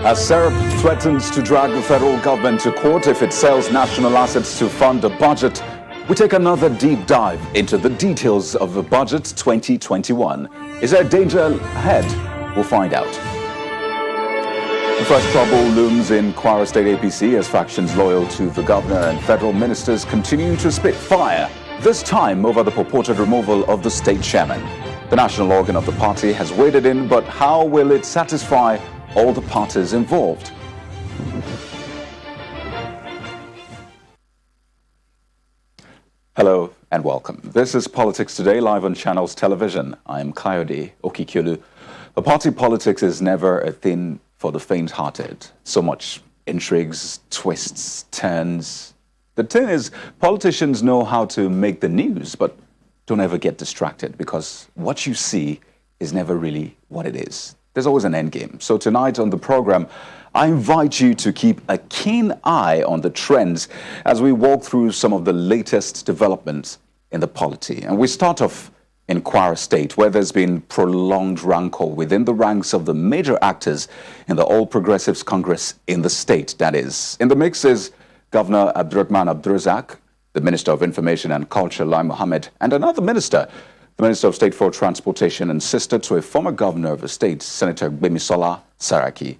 As Serap threatens to drag the federal government to court if it sells national assets to fund the budget, we take another deep dive into the details of the budget 2021. Is there danger ahead? We'll find out. The first trouble looms in Kwara State APC as factions loyal to the governor and federal ministers continue to spit fire, this time over the purported removal of the state chairman. The national organ of the party has waded in, but how will it satisfy all the parties involved? Hello and welcome. This is Politics Today, live on Channels Television. I'm Kayode Okikiolu. The party politics is never a thing for the faint-hearted. So much intrigues, twists, turns. The thing is, politicians know how to make the news, but don't ever get distracted because what you see is never really what it is. There's always an end game. So tonight on the program, I invite you to keep a keen eye on the trends as we walk through some of the latest developments in the polity. And we start off in Kwara State, where there's been prolonged rancor within the ranks of the major actors in the All Progressives Congress in the state. That is, in the mix is Governor Abdurrahman Abdulrazak, the Minister of Information and Culture, Lai Mohammed, and another minister, the Minister of State for Transportation and sister to a former governor of the state, Senator Gbemisola Saraki.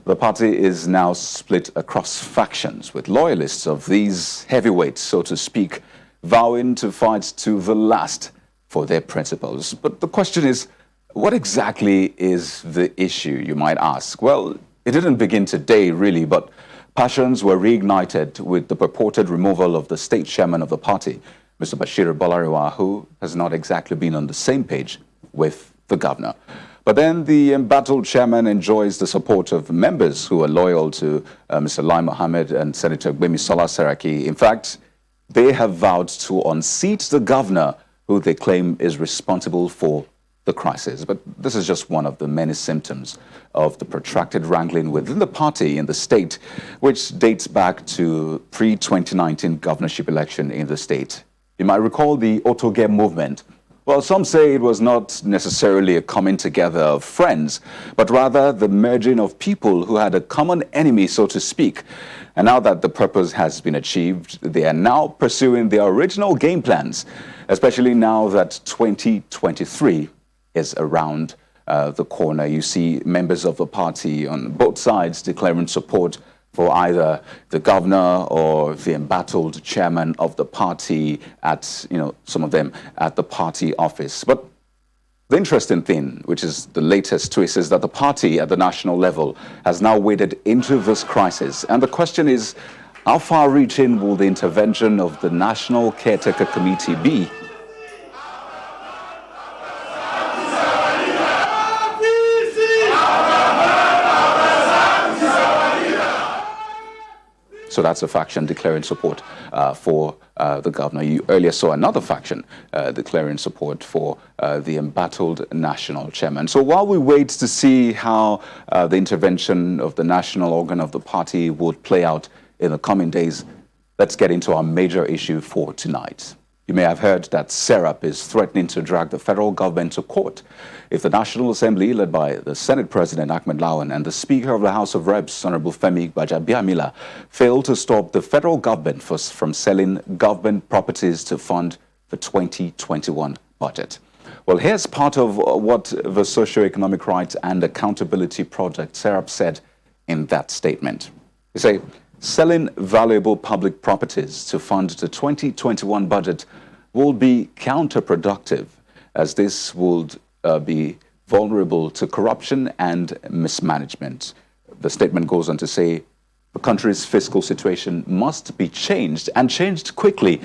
The party is now split across factions, with loyalists of these heavyweights, so to speak, vowing to fight to the last for their principles. But the question is, what exactly is the issue, you might ask? Well, it didn't begin today, really, but passions were reignited with the purported removal of the state chairman of the party, Mr. Bashir Bolariwa, who has not exactly been on the same page with the governor. But then the embattled chairman enjoys the support of members who are loyal to Mr. Lai Mohammed and Senator Gbemisola Saraki. In fact, they have vowed to unseat the governor who they claim is responsible for the crisis. But this is just one of the many symptoms of the protracted wrangling within the party in the state, which dates back to pre-2019 governorship election in the state. You might recall the Otoge movement. Well, some say it was not necessarily a coming together of friends, but rather the merging of people who had a common enemy, so to speak. And now that the purpose has been achieved, they are now pursuing their original game plans, especially now that 2023 is around the corner. You see members of the party on both sides declaring support for either the governor or the embattled chairman of the party at, some of them at the party office. But the interesting thing, which is the latest twist, is that the party at the national level has now waded into this crisis. And the question is, how far-reaching will the intervention of the National Caretaker Committee be? So that's a faction declaring support for the governor. You earlier saw another faction declaring support for the embattled national chairman. So while we wait to see how the intervention of the national organ of the party would play out in the coming days, let's get into our major issue for tonight. You may have heard that Serap is threatening to drag the federal government to court if the National Assembly, led by the Senate President Ahmed Lawan and the Speaker of the House of Reps, Honorable Femi Gbajabiamila, fail to stop the federal government from selling government properties to fund the 2021 budget. Well, here's part of what the Socio-Economic Rights and Accountability Project, Serap, said in that statement. They say, selling valuable public properties to fund the 2021 budget will be counterproductive, as this would be vulnerable to corruption and mismanagement. The statement goes on to say the country's fiscal situation must be changed, and changed quickly,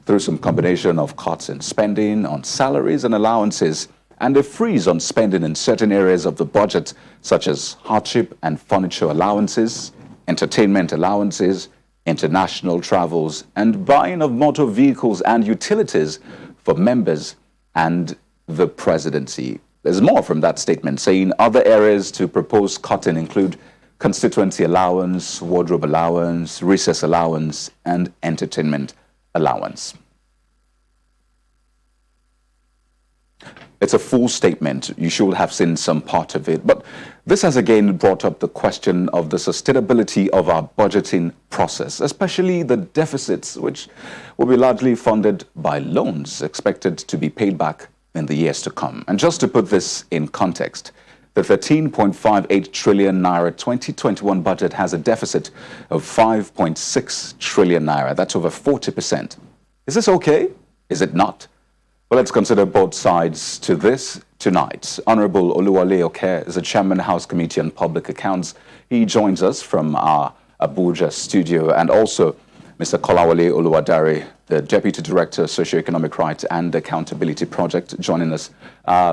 through some combination of cuts in spending on salaries and allowances and a freeze on spending in certain areas of the budget, such as hardship and furniture allowances, entertainment allowances, international travels, and buying of motor vehicles and utilities for members and the presidency. There's more from that statement, saying other areas to propose cutting include constituency allowance, wardrobe allowance, recess allowance, and entertainment allowance. it's a full statement. You should have seen some part of it. But this has again brought up the question of the sustainability of our budgeting process, especially the deficits, which will be largely funded by loans expected to be paid back in the years to come. And just to put this in context, the 13.58 trillion naira 2021 budget has a deficit of 5.6 trillion naira. That's over 40%. Is this okay? Is it not? Well, let's consider both sides to this tonight. Honorable Oluwale Oke is the Chairman, House Committee on Public Accounts. He joins us from our Abuja studio, and also Mr. Kolawole Oluwadare, the Deputy Director, Socioeconomic Rights and Accountability Project, joining us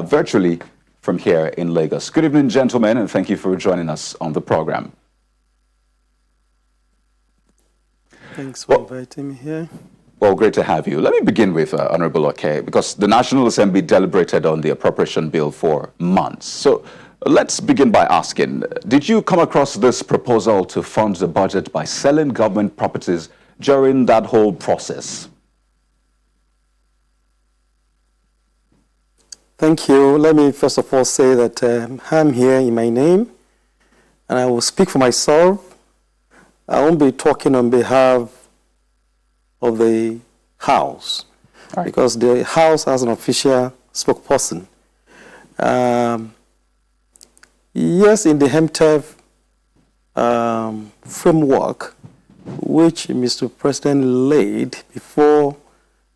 virtually from here in Lagos. Good evening, gentlemen, and thank you for joining us on the program. Thanks for inviting me here. Well, great to have you. Let me begin with Honorable Oke, because the National Assembly deliberated on the appropriation bill for months. So let's begin by asking, did you come across this proposal to fund the budget by selling government properties during that whole process? Thank you. Let me first of all say that I'm here in my name, and I will speak for myself. I won't be talking on behalf of the House, right, because the House has an official spokesperson. Yes, in the HEMTEF framework, which Mr. President laid before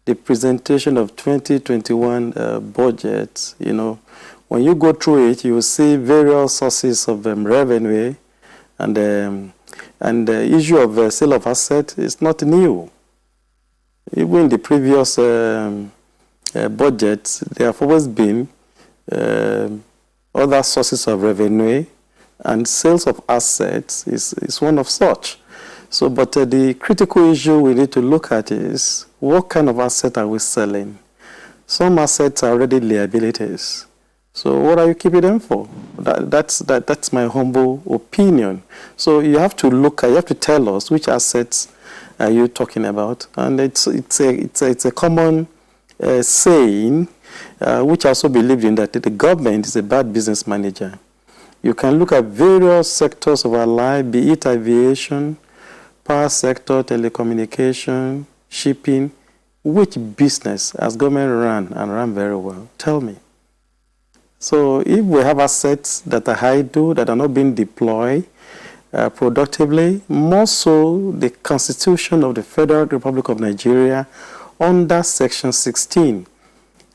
the presentation of 2021 budget, you know, when you go through it, you will see various sources of revenue, and the issue of sale of asset is not new. Even in the previous budgets, there have always been other sources of revenue, and sales of assets is one of such. So, but the critical issue we need to look at is what kind of asset are we selling? Some assets are already liabilities. So what are you keeping them for? That's my humble opinion. So you have to look at, you have to tell us which assets are you talking about, and it's a common saying, which I also believe in, that the government is a bad business manager. You can look at various sectors of our life, be it aviation, power sector, telecommunication, shipping. Which business has government run very well? Tell me. So if we have assets that are idle, that are not being deployed productively, more so the Constitution of the Federal Republic of Nigeria under Section 16,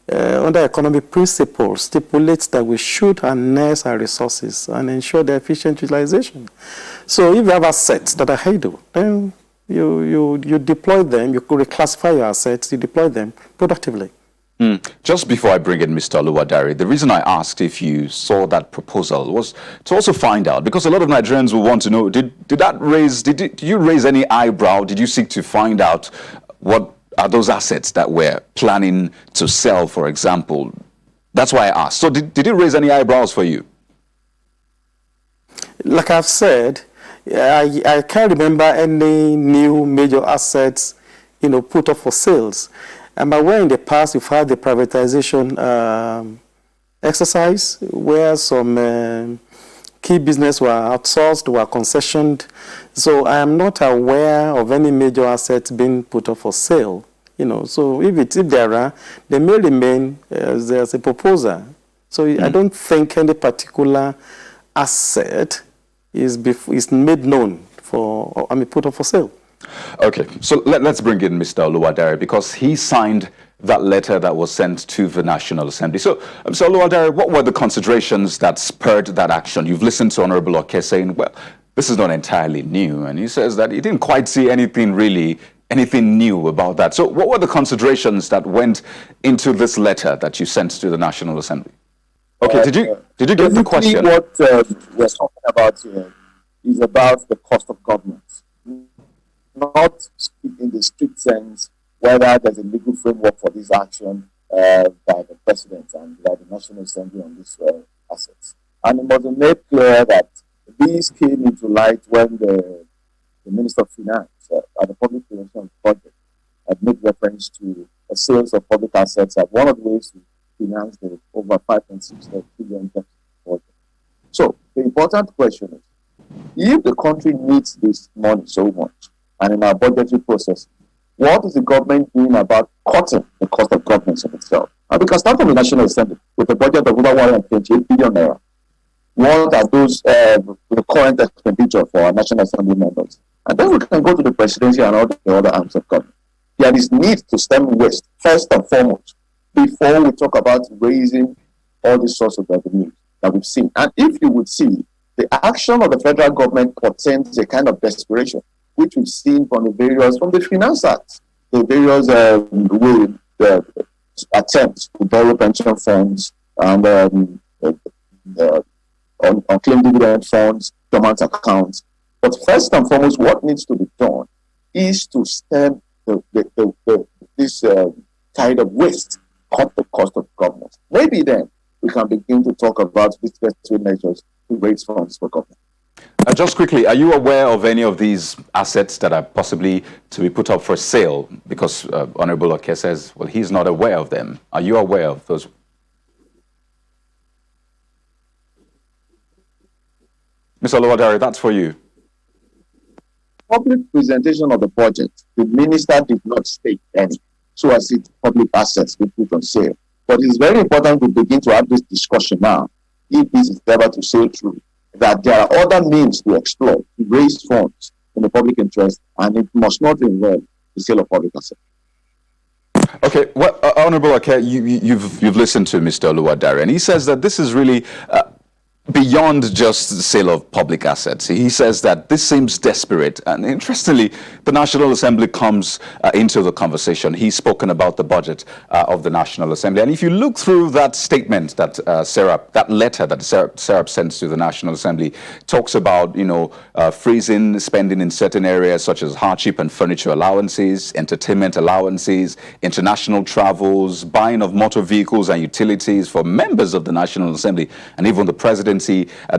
under economic principles, stipulates that we should harness our resources and ensure their efficient utilization. So if you have assets that are idle, then you deploy them, you could reclassify your assets, you deploy them productively. Just before I bring in Mr. Oluwadare, the reason I asked if you saw that proposal was to also find out, because a lot of Nigerians will want to know, did you raise any eyebrow? Did you seek to find out what are those assets that we're planning to sell, for example? That's why I asked. So did it raise any eyebrows for you? Like I've said, I can't remember any new major assets, put up for sales. I'm aware in the past we've had the privatization exercise where some key business were outsourced, were concessioned. So I am not aware of any major assets being put up for sale. So if there are, they may remain as a proposal. So I don't think any particular asset is made known put up for sale. Okay, so let's bring in Mr. Oluwadare, because he signed that letter that was sent to the National Assembly. So, Mr. Oluwadare, what were the considerations that spurred that action? You've listened to Honorable Oke saying, well, this is not entirely new, and he says that he didn't quite see anything new about that. So what were the considerations that went into this letter that you sent to the National Assembly? Okay, did you get the question? What we're talking about here is about the cost of government. Not in the strict sense whether there's a legal framework for this action by the President and by the National Assembly on these assets. And it must be made clear that these came into light when the Minister of Finance at the public relations budget had made reference to the sales of public assets as one of the ways to finance the over 5.6 trillion deficit budget. So the important question is, if the country needs this money so much, and in our budgetary process, what is the government doing about cutting the cost of governance in itself? And we can start from the National Assembly with a budget of over 128 billion naira. What are those the current expenditure for our National Assembly members? And then we can go to the presidency and all the other arms of government. There is need to stem waste, first and foremost, before we talk about raising all the sources of revenue that we've seen. And if you would see, the action of the federal government portends a kind of desperation, which we've seen from the Finance Act, the various attempts to borrow pension funds and unclaimed dividend funds, dormant accounts. But first and foremost, what needs to be done is to stem this kind of waste, cut the cost of government. Maybe then we can begin to talk about fiscal measures to raise funds for government. Just quickly, are you aware of any of these assets that are possibly to be put up for sale? Because Honorable Oke says, well, he's not aware of them. Are you aware of those? Mr. Oluwadare, that's for you. Public presentation of the budget, the minister did not state any, so as if public assets be put on sale. But it's very important to begin to have this discussion now, if this is ever to say true, that there are other means to explore to raise funds in the public interest, and it must not involve the sale of public assets. Okay, well, Honorable Oke, you've listened to Mr. Oluwadare, and he says that this is really beyond just the sale of public assets. He says that this seems desperate. And interestingly, the National Assembly comes into the conversation. He's spoken about the budget of the National Assembly. And if you look through that statement that that letter that Serap sends to the National Assembly, talks about, freezing spending in certain areas such as hardship and furniture allowances, entertainment allowances, international travels, buying of motor vehicles and utilities for members of the National Assembly, and even the President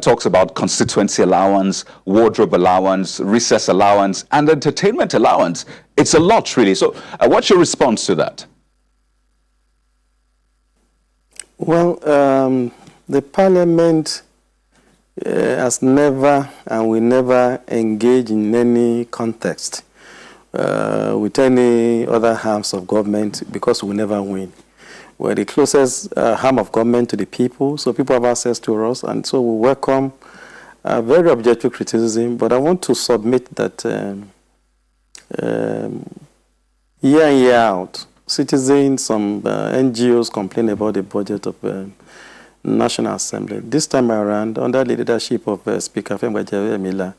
talks about constituency allowance, wardrobe allowance, recess allowance, and entertainment allowance. It's a lot, really. So what's your response to that? Well, the Parliament has never and will never engage in any context with any other arms of government, because we never win. We're the closest arm of government to the people, so people have access to us, and so we welcome very objective criticism. But I want to submit that year in, year out, citizens, some NGOs complain about the budget of National Assembly. This time around, under the leadership of Speaker Femi Emila,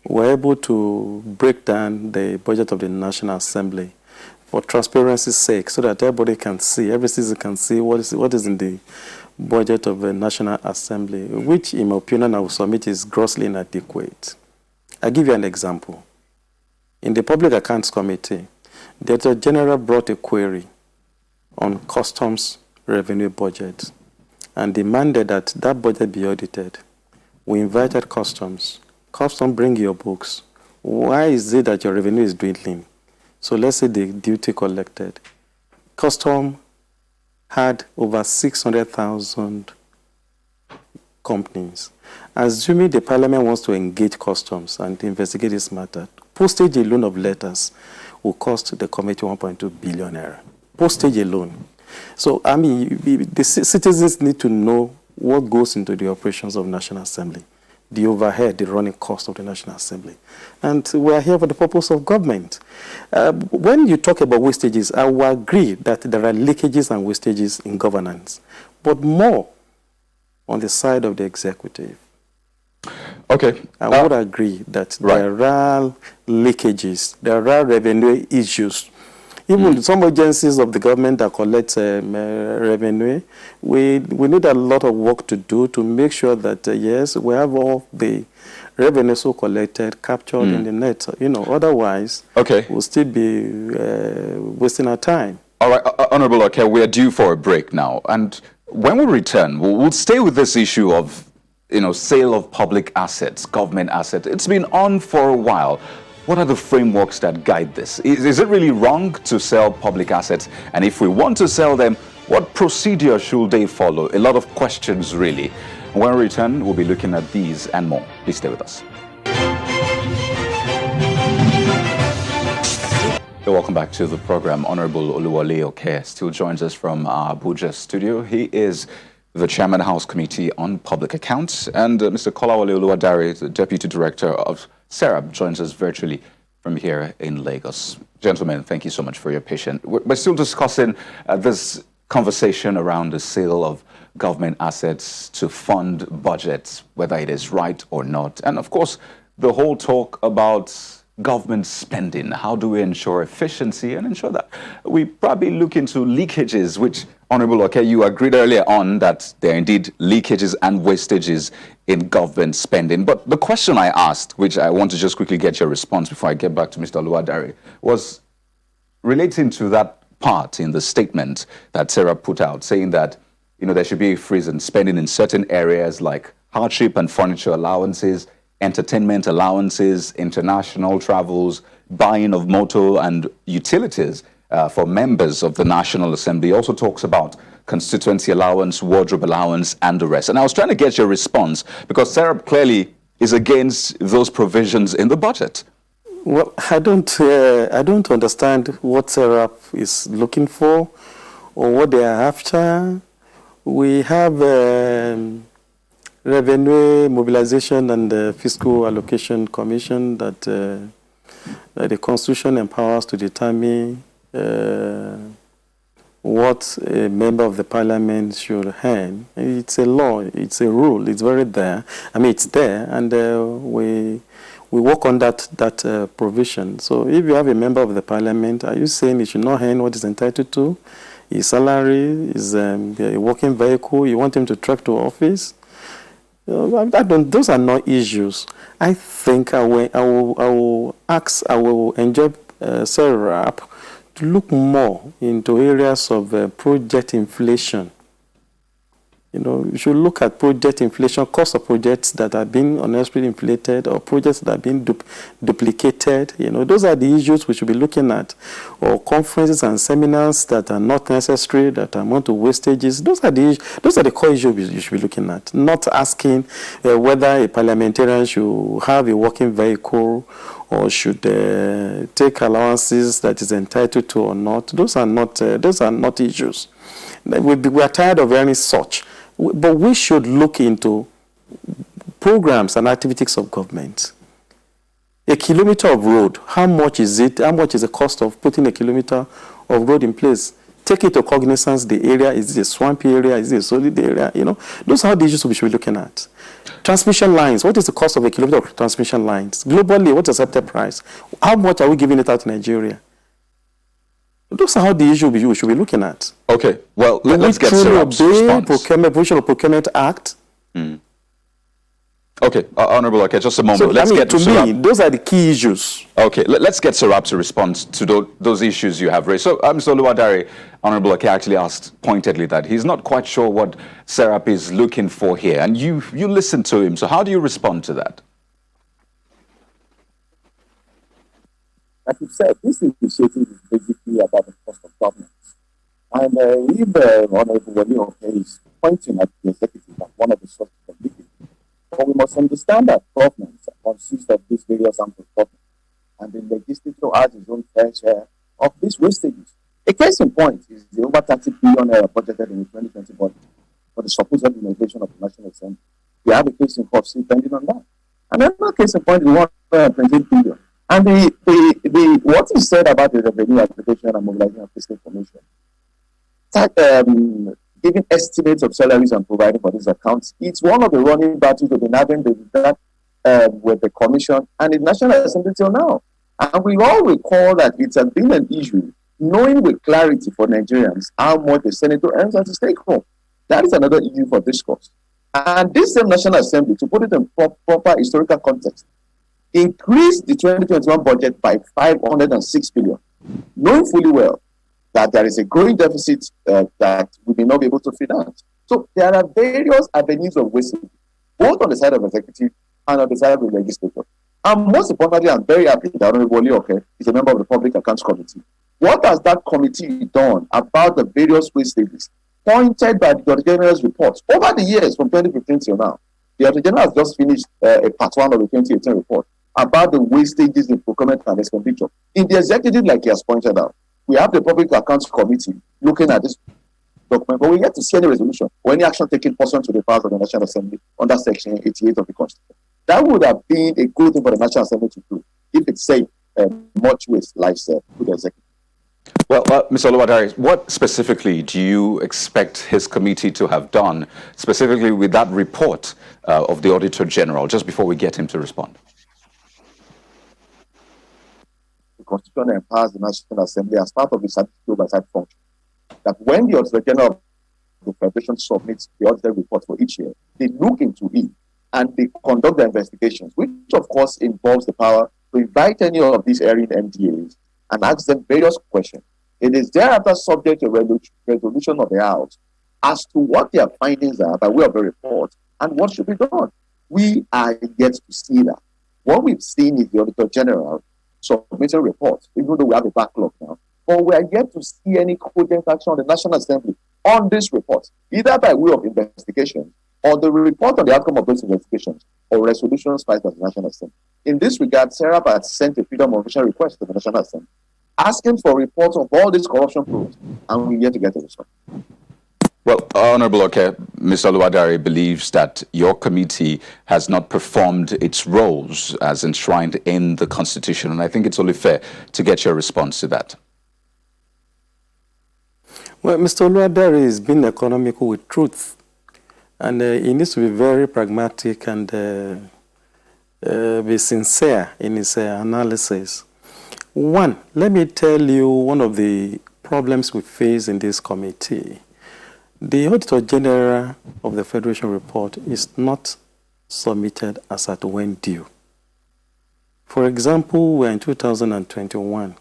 we're able to break down the budget of the National Assembly for transparency's sake, so that everybody can see, every citizen can see what is in the budget of the National Assembly, which, in my opinion, I will submit is grossly inadequate. I'll give you an example. In the Public Accounts Committee, the Director General brought a query on customs revenue budget and demanded that that budget be audited. We invited customs. Customs, bring your books. Why is it that your revenue is dwindling? So let's say the duty collected. Custom had over 600,000 companies. Assuming the Parliament wants to engage customs and investigate this matter, postage alone of letters will cost the committee 1.2 billion naira. Postage alone. So, I mean, the citizens need to know what goes into the operations of National Assembly, the overhead, the running cost of the National Assembly. And we are here for the purpose of government. When you talk about wastages, I will agree that there are leakages and wastages in governance, but more on the side of the executive. Okay. I would agree that there are leakages, there are revenue issues. Even some agencies of the government that collect revenue, we need a lot of work to do to make sure that, yes, we have all the revenue so collected, captured in the net. Otherwise, we'll still be wasting our time. All right, Honorable Oke, we are due for a break now. And when we return, we'll stay with this issue of, sale of public assets, government assets. It's been on for a while. What are the frameworks that guide this? Is it really wrong to sell public assets? And if we want to sell them, What procedure should they follow? A lot of questions, really. When we return, we'll be looking at these and more. Please stay with us. Welcome back to the program. Honorable Oluwole Oke still joins us from our Abuja studio. He is the Chairman House Committee on Public Accounts, and Mr. Kolawole Oluwadare, the Deputy Director of SERAP, joins us virtually from here in Lagos. Gentlemen, thank you so much for your patience. We're still discussing this conversation around the sale of government assets to fund budgets, whether it is right or not. And of course, the whole talk about government spending. How do we ensure efficiency and ensure that we probably look into leakages, which, Honorable Oke, you agreed earlier on that there are indeed leakages and wastages in government spending. But the question I asked, which I want to just quickly get your response before I get back to Mr. Oluwadare, was relating to that part in the statement that Sarah put out, saying that there should be a freeze in spending in certain areas like hardship and furniture allowances, entertainment allowances, international travels, buying of motor and utilities for members of the National Assembly. Also talks about constituency allowance, wardrobe allowance, and the rest. And I was trying to get your response because Sarah clearly is against those provisions in the budget. Well, I don't understand what SERAP is looking for or what they are after. We have Revenue Mobilization and Fiscal Allocation Commission that the Constitution empowers to determine what a member of the Parliament should earn. It's a law, it's a rule, it's very there. It's there, and we work on that provision. So if you have a member of the Parliament, are you saying he should not earn what he's entitled to? His salary, his a working vehicle, you want him to trek to office? Those are not issues. I think I will enjoy SERAP to look more into areas of project inflation. You should look at project inflation, cost of projects that are being unnecessarily inflated or projects that are being duplicated. Those are the issues we should be looking at. Or conferences and seminars that are not necessary, that amount to wastages. Those are the core issues you should be looking at. Not asking whether a parliamentarian should have a working vehicle or should take allowances that is entitled to or not. Those are not issues. We are tired of hearing such. But we should look into programs and activities of government. A kilometer of road, how much is it? How much is the cost of putting a kilometer of road in place? Take into cognizance the area. Is it a swampy area? Is it a solid area? Those are the issues we should be looking at. Transmission lines. What is the cost of a kilometer of transmission lines? Globally, what's the accepted price? How much are we giving it out to Nigeria? Those are the issues we should be looking at. Okay, well, let's get SERAP's response. Provision of Procurement Act. Okay, Honorable, just a moment. So, let's get to me, those are the key issues. Okay, let's get SERAP to respond to those issues you have raised. So, Mr. Oluwadare, Honorable actually asked pointedly that he's not quite sure what SERAP is looking for here, and you listen to him. So, how do you respond to that? Like you said, this initiative is basically about the cost of government. And if Honorable Wole Oke is pointing at the executive as one of the sources of leakage, but we must understand that government consists of these various arms of government, and the legislature has its own fair share of these wastages. A case in point is the over 30 billion budgeted in the 2020 budget for the supposed innovation of the National Assembly. We have a case in court still pending on that. And another case in point is 128 billion. And the what is said about the revenue application and mobilization of fiscal information, giving estimates of salaries and providing for these accounts, it's one of the running battles we've been having with the Commission and the National Assembly till now. And we all recall that it has been an issue, knowing with clarity for Nigerians how much the senator earns at his take home. That is another issue for discourse. And this same National Assembly, to put it in proper historical context, increased the 2021 budget by 506 billion, knowing fully well that there is a growing deficit that we may not be able to finance. So there are various avenues of wasting, both on the side of the executive and on the side of the legislature. And most importantly, I'm very happy that Honorable Wole Oke is a member of the Public Accounts Committee. What has that committee done about the various wastages pointed by the Auditor General's reports over the years from 2015 till now? The Auditor General has just finished a part 1 of the 2018 report about the wastages in procurement and expenditure. In the executive, like he has pointed out, we have the Public Accounts Committee looking at this document, but we yet to see any resolution or any action taken pursuant to the powers of the National Assembly under Section 88 of the Constitution. That would have been a good thing for the National Assembly to do if it saved much waste lives to the executive. Well, Mr. Oluwadare, what specifically do you expect his committee to have done, specifically with that report of the Auditor General, just before we get him to respond? The Constitution empowers the National Assembly as part of the statutory oversight function that when the Auditor General of the Federation submits the audited report for each year, they look into it and they conduct the investigations, which of course involves the power to invite any of these erring MDAs and ask them various questions. It is thereafter subject to resolution of the House as to what their findings are by way of the report and what should be done. We are yet to see that. What we've seen is the Auditor General submitting reports, even though we have a backlog now, but we are yet to see any cogent action on the National Assembly on this report, either by way of investigation or the report on the outcome of those investigations or resolutions filed by the National Assembly. In this regard, Serap had sent a freedom of information request to the National Assembly, asking for reports of all these corruption proofs, and we're yet to get a response. Well, Honorable Oke, Mr. Oluwadare believes that your committee has not performed its roles as enshrined in the Constitution, and I think it's only fair to get your response to that. Well, Mr. Oluwadare is being economical with truth, and he needs to be very pragmatic and be sincere in his analysis. One, let me tell you one of the problems we face in this committee. The Auditor General of the Federation report is not submitted as at when due. For example, we're in 2021.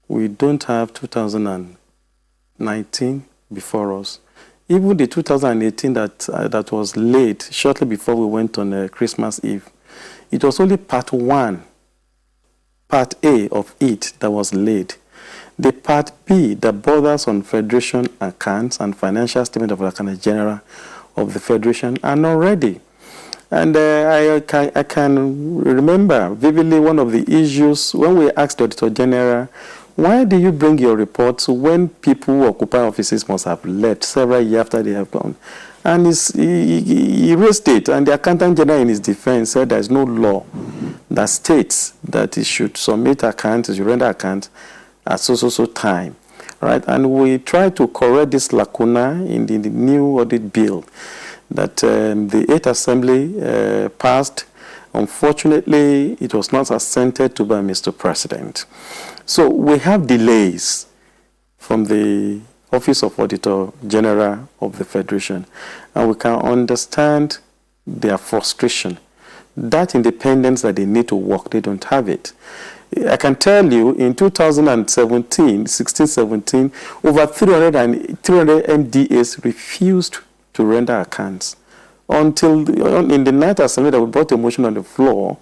We don't have 2019 before us. Even the 2018 that was late, shortly before we went on Christmas Eve, it was only part 1, part A of it that was late. The part B that borders on Federation accounts and financial statement of the Accountant General of the Federation are not ready. And I can remember vividly one of the issues when we asked the Auditor General, why do you bring your reports when people who occupy offices must have left several years after they have gone? And he raised it, and the Accountant General in his defense said there is no law that states that he should submit accounts, he should render accounts at so time, right? And we try to correct this lacuna in the new audit bill that the 8th Assembly passed. Unfortunately, it was not assented to by Mr. President. So we have delays from the Office of Auditor General of the Federation, and we can understand their frustration. That independence that they need to work, they don't have it. I can tell you in 2017, over 300 MDAs refused to render accounts until in the 9th Assembly that we brought a motion on the floor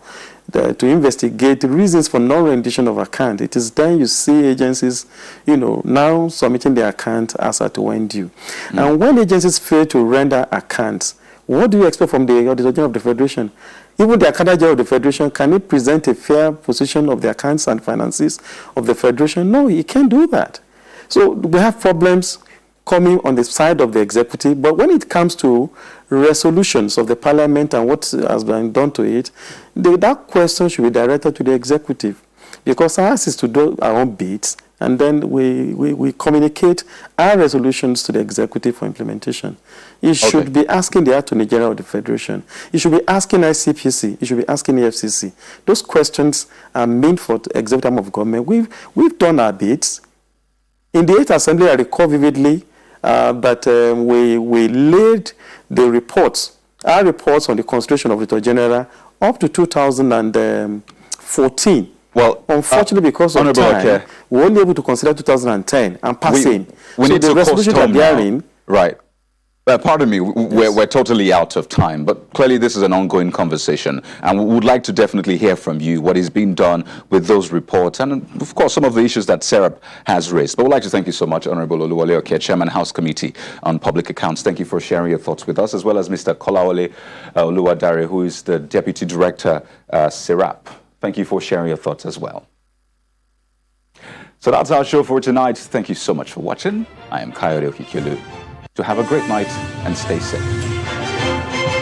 to investigate the reasons for non-rendition of account. It is then you see agencies, now submitting their account as at when due. And when agencies fail to render accounts, what do you expect from the Auditor General of the Federation? Even the Accountant General of the Federation, can it present a fair position of the accounts and finances of the Federation? No, he can't do that. So we have problems coming on the side of the executive, but when it comes to resolutions of the parliament and what has been done to it, that question should be directed to the executive, because ours is to do our own bits, and then we communicate our resolutions to the executive for implementation. You should be asking the Attorney General of the Federation. You should be asking ICPC. You should be asking EFCC. Those questions are meant for the executive arm of government. We've done our bits. In the 8th Assembly, I recall vividly that we laid the reports, our reports on the constitution of the Auditor General up to 2014. Well, unfortunately, because of time, we were only able to consider 2010 and passing. We need the to resolution that they are in, right. Pardon me, we're totally out of time, but clearly this is an ongoing conversation, and we would like to definitely hear from you what is being done with those reports, and of course some of the issues that SERAP has raised. But we'd like to thank you so much, Honorable Oluwole Oke, Chairman, House Committee on Public Accounts. Thank you for sharing your thoughts with us, as well as Mr. Kolawole Oluwadare, who is the Deputy Director, SERAP. Thank you for sharing your thoughts as well. So that's our show for tonight. Thank you so much for watching. I am Kayode Okikiolu. To have a great night and stay safe.